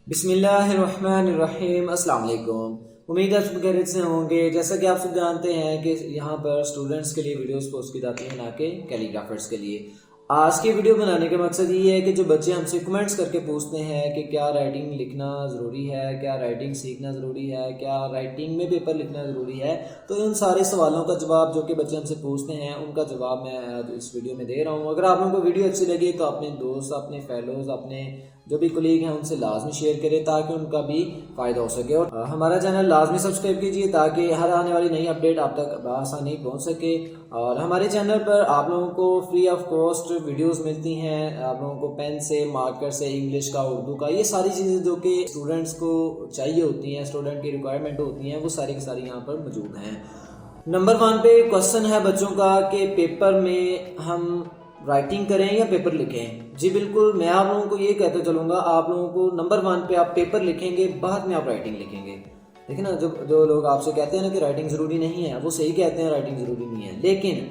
बिस्मिल्लाहिर्रहमानिर्रहीम। अस्सलाम वालेकुम। उम्मीद है सब खैरियत से होंगे। जैसा कि आप सब जानते हैं कि यहाँ पर स्टूडेंट्स के लिए वीडियोस पोस्ट की जाती हैं, ना कि कैलीग्राफर्स के लिए। आज की वीडियो बनाने का मकसद ये है कि जो बच्चे हमसे कमेंट्स करके पूछते हैं कि क्या राइटिंग लिखना ज़रूरी है, क्या राइटिंग सीखना ज़रूरी है, क्या राइटिंग में पेपर लिखना ज़रूरी है, तो उन सारे सवालों का जवाब जो कि बच्चे हमसे पूछते हैं उनका जवाब मैं इस वीडियो में दे रहा हूँ। अगर आप लोगों को वीडियो अच्छी लगी तो अपने दोस्त, अपने फेलोज़, अपने जो भी कोलीग हैं उनसे लाजमी शेयर करें ताकि उनका भी फ़ायदा हो सके। और हमारा चैनल लाजमी सब्सक्राइब कीजिए ताकि हर आने वाली नई अपडेट आप तक आसानी पहुंच सके। और हमारे चैनल पर आप लोगों को फ्री ऑफ कॉस्ट वीडियोस मिलती हैं, आप लोगों को पेन से, मार्कर से, इंग्लिश का, उर्दू का, ये सारी चीज़ें जो कि स्टूडेंट्स को चाहिए होती हैं, स्टूडेंट की रिक्वायरमेंट होती हैं, वो सारी की सारी यहाँ पर मौजूद हैं। नंबर 1 पे क्वेश्चन है बच्चों का कि पेपर में हम राइटिंग करें या पेपर लिखें। जी बिल्कुल, मैं आप लोगों को ये कहते चलूँगा, आप लोगों को नंबर 1 पे आप पेपर लिखेंगे, बाद में आप राइटिंग लिखेंगे। देखिए ना, जो लोग आपसे कहते हैं ना कि राइटिंग ज़रूरी नहीं है, वो सही कहते हैं, राइटिंग ज़रूरी नहीं है। लेकिन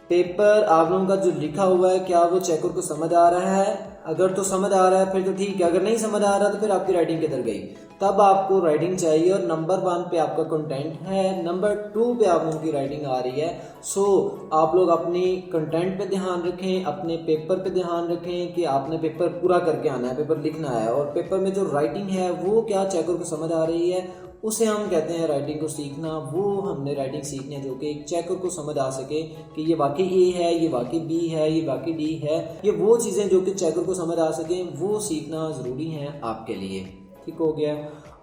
पेपर आप लोगों का जो लिखा हुआ है, क्या वो चेकर को समझ आ रहा है? अगर तो समझ आ रहा है फिर तो ठीक है, अगर नहीं समझ आ रहा तो फिर आपकी राइटिंग किधर गई? तब आपको राइटिंग चाहिए। और नंबर 1 पे आपका कंटेंट है, नंबर 2 पे आप लोगों की राइटिंग आ रही है। सो आप लोग अपनी कंटेंट पे ध्यान रखें, अपने पेपर पे ध्यान रखें कि आपने पेपर पूरा करके आना है, पेपर लिखना है। और पेपर में जो राइटिंग है वो क्या चेकर को समझ आ रही है, उसे हम कहते हैं राइटिंग को सीखना। वो हमने राइटिंग सीखनी है जो कि एक चेकर को समझ आ सके कि ये वाकई ए है, ये वाकई बी है, ये वाकई डी है। ये वो चीज़ें जो कि चेकर को समझ आ सके, वो सीखना ज़रूरी है आपके लिए। ठीक हो गया।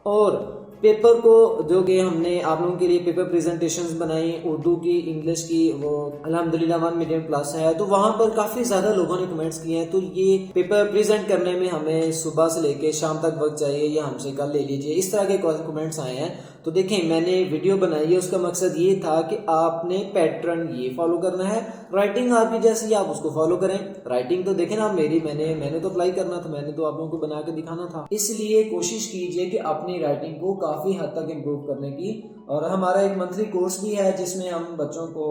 और पेपर को जो कि हमने आप लोगों के लिए पेपर प्रेजेंटेशंस बनाई उर्दू की, इंग्लिश की, वो अल्हम्दुलिल्लाह 1 मिलियन प्लस है। तो वहाँ पर काफ़ी ज़्यादा लोगों ने कमेंट्स किए हैं। तो ये पेपर प्रेजेंट करने में हमें सुबह से लेके शाम तक वक्त चाहिए, या हमसे कल ले लीजिए, इस तरह के कमेंट्स आए हैं। तो देखें, मैंने वीडियो बनाई है, उसका मकसद ये था कि आपने पैटर्न ये फॉलो करना है। राइटिंग आपकी जैसी आप उसको फॉलो करें। राइटिंग तो देखें ना, मैंने तो अप्लाई करना था, मैंने तो आप लोगों को बना के दिखाना था। इसलिए कोशिश कीजिए कि अपनी राइटिंग को काफ़ी हद तक इम्प्रूव करने की। और हमारा एक मंथली कोर्स भी है जिसमें हम बच्चों को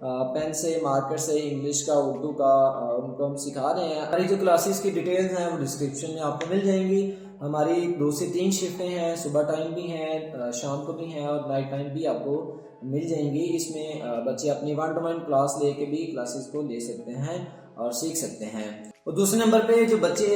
पेन से, मार्कर से, इंग्लिश का, उर्दू का, उनको हम सिखा रहे हैं। हमारी जो क्लासेस की डिटेल्स हैं वो डिस्क्रिप्शन में आपको मिल जाएंगी। हमारी 2 से 3 शिफ्टें हैं, सुबह टाइम भी हैं, शाम को भी हैं, और नाइट टाइम भी आपको मिल जाएंगी। इसमें बच्चे अपनी 1-to-1 क्लास लेके भी क्लासेस को ले सकते हैं और सीख सकते हैं। और दूसरे नंबर पे जो बच्चे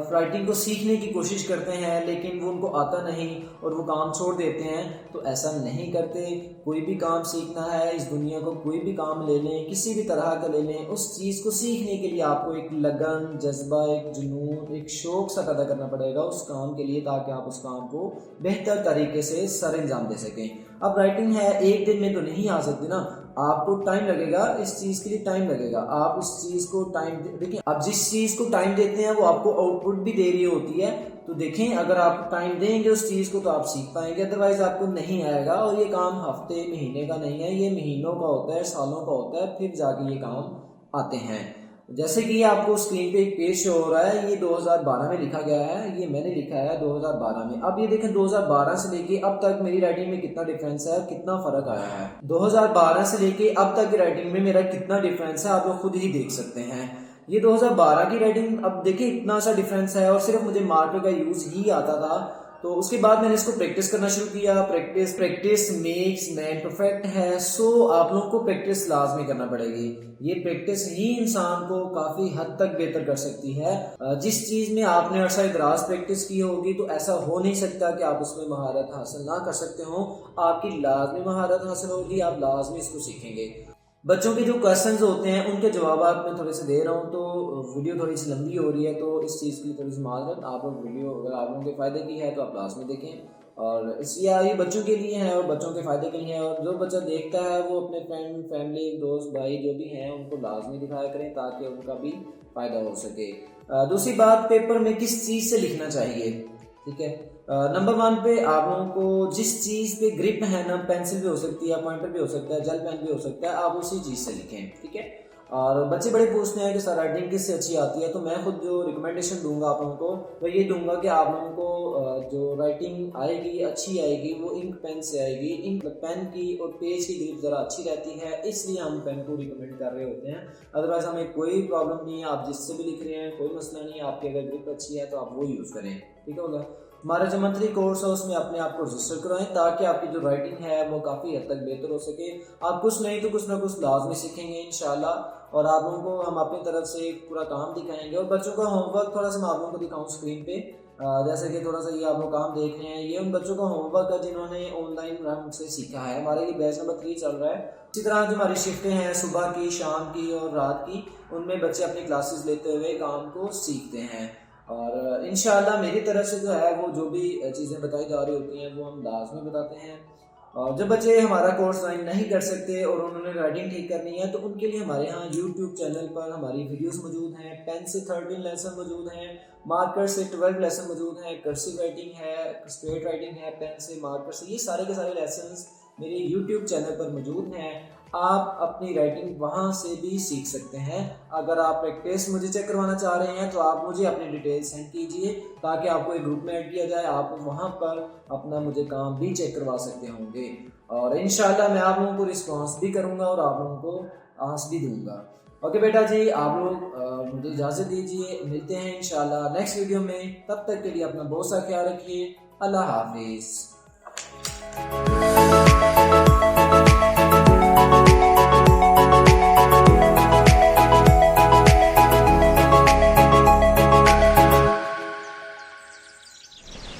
राइटिंग को सीखने की कोशिश करते हैं लेकिन वो उनको आता नहीं और वो काम छोड़ देते हैं, तो ऐसा नहीं करते। कोई भी काम सीखना है इस दुनिया को, कोई भी काम ले लें, किसी भी तरह का ले लें, उस चीज़ को सीखने के लिए आपको एक लगन, जज्बा, एक जुनून, एक शौक सा पैदा करना पड़ेगा उस काम के लिए, ताकि आप उस काम को बेहतर तरीके से सर अंजाम दे सकें। अब राइटिंग है, एक दिन में तो नहीं आ सकती ना, आपको टाइम लगेगा, इस चीज़ के लिए टाइम लगेगा। आप उस चीज़ को टाइम देखिए, आप जिस चीज़ को टाइम देते हैं वो आपको आउटपुट भी दे रही होती है। तो देखें, अगर आप टाइम देंगे उस चीज़ को तो आप सीख पाएंगे, अदरवाइज आपको नहीं आएगा। और ये काम हफ्ते महीने का नहीं है, ये महीनों का होता है, सालों का होता है, फिर जाके ये काम आते हैं। जैसे कि आपको स्क्रीन पे एक पेज शो हो रहा है, ये 2012 में लिखा गया है, ये मैंने लिखा है 2012 में। अब ये देखें 2012 से लेके अब तक मेरी राइटिंग में कितना डिफरेंस है, कितना फर्क आया है। 2012 से लेके अब तक की राइटिंग में मेरा कितना डिफरेंस है आप लोग खुद ही देख सकते हैं। ये 2012 की राइटिंग, अब देखिए इतना सा डिफरेंस है, और सिर्फ मुझे मार्कर का यूज ही आता था। तो उसके बाद मैंने इसको प्रैक्टिस करना शुरू किया। प्रैक्टिस मेक्स मैन परफेक्ट है। सो आप लोगों को प्रैक्टिस लाजमी करना पड़ेगी। ये प्रैक्टिस ही इंसान को काफ़ी हद तक बेहतर कर सकती है। जिस चीज़ में आपने अरसा दराज प्रैक्टिस की होगी तो ऐसा हो नहीं सकता कि आप उसमें महारत हासिल ना कर सकते हो। आपकी लाजमी महारत हासिल होगी, आप लाजमी इसको सीखेंगे। बच्चों के जो क्वेश्चंस होते हैं उनके जवाब मैं थोड़े से दे रहा हूँ, तो वीडियो थोड़ी सी लंबी हो रही है, तो इस चीज़ की थोड़ी सी माजरत। आप लोग वीडियो अगर आप लोगों के फ़ायदे की है तो आप लास्ट में देखें। और इसलिए ये बच्चों के लिए है और बच्चों के फ़ायदे के लिए है। और जो बच्चा देखता है वो अपने फ्रेंड, फैमिली, दोस्त, भाई जो भी हैं उनको लाजमी दिखाया करें ताकि उनका भी फ़ायदा हो सके। दूसरी बात, पेपर में किस चीज़ से लिखना चाहिए, ठीक है। नंबर 1 पे आप लोगों को जिस चीज़ पे ग्रिप है ना, पेंसिल भी हो सकती है, पॉइंटर भी हो सकता है, जेल पेन भी हो सकता है, आप उसी चीज़ से लिखें, ठीक है। और बच्चे बड़े पूछते हैं कि सर राइटिंग किससे अच्छी आती है, तो मैं खुद जो रिकमेंडेशन दूंगा आप लोगों को वो ये दूंगा कि आप लोगों को जो राइटिंग आएगी अच्छी आएगी वो इंक पेन से आएगी। इंक पेन की और पेज की ग्रिप ज़रा अच्छी रहती है, इसलिए हम पेन को रिकमेंड कर रहे होते हैं। अदरवाइज हमें कोई प्रॉब्लम नहीं है, आप जिससे भी लिख रहे हैं कोई मसला नहीं है। आपकी अगर ग्रिप अच्छी है तो आप वो यूज़ करें, ठीक है। हमारा जो मंथली कोर्स है उसमें अपने आप को रजिस्टर करवाएं ताकि आपकी जो राइटिंग है वो काफ़ी हद तक बेहतर हो सके। आप कुछ नहीं तो कुछ ना कुछ लाजमी सीखेंगे इंशाल्लाह, और आप लोगों को हम अपनी तरफ से पूरा काम दिखाएंगे। और बच्चों का होमवर्क थोड़ा सा मैं आप लोगों को दिखाऊँ स्क्रीन पे, जैसे कि थोड़ा सा ये आप लोग काम देख रहे हैं, ये उन बच्चों का होमवर्क है जिन्होंने ऑनलाइन हमसे सीखा है। हमारे ये बैच नंबर 3 चल रहा है। इसी तरह जो हमारी शिफ्टें हैं सुबह की, शाम की और रात की, उनमें बच्चे अपनी क्लासेस लेते हुए काम को सीखते हैं। और इंशाल्लाह मेरी तरफ से जो है वो जो भी चीज़ें बताई जा रही होती हैं वो हम लाजमी बताते हैं। और जब बच्चे हमारा कोर्स ज्वाइन नहीं कर सकते और उन्होंने राइटिंग ठीक करनी है तो उनके लिए हमारे यहाँ यूट्यूब चैनल पर हमारी वीडियोस मौजूद हैं। पेन से 13 लेसन मौजूद हैं, मार्कर से 12 लेसन मौजूद हैं, कर्सिव राइटिंग है, स्ट्रेट राइटिंग है, पेन से, मार्कर से, ये सारे के सारे लेसन्स मेरे यूट्यूब चैनल पर मौजूद हैं। आप अपनी राइटिंग वहाँ से भी सीख सकते हैं। अगर आप प्रैक्टिस मुझे चेक करवाना चाह रहे हैं तो आप मुझे अपनी डिटेल्स सेंड कीजिए ताकि आपको एक ग्रुप में ऐड किया जाए। आप वहाँ पर अपना मुझे काम भी चेक करवा सकते होंगे और इंशाल्लाह मैं आप लोगों को रिस्पॉन्स भी करूँगा और आप लोगों को आंस भी दूँगा। ओके बेटा जी, आप लोग मुझे इजाज़त दीजिए, मिलते हैं इंशाल्लाह नेक्स्ट वीडियो में। तब तक के लिए अपना बहुत सा ख्याल रखिए। अल्लाह हाफिज़।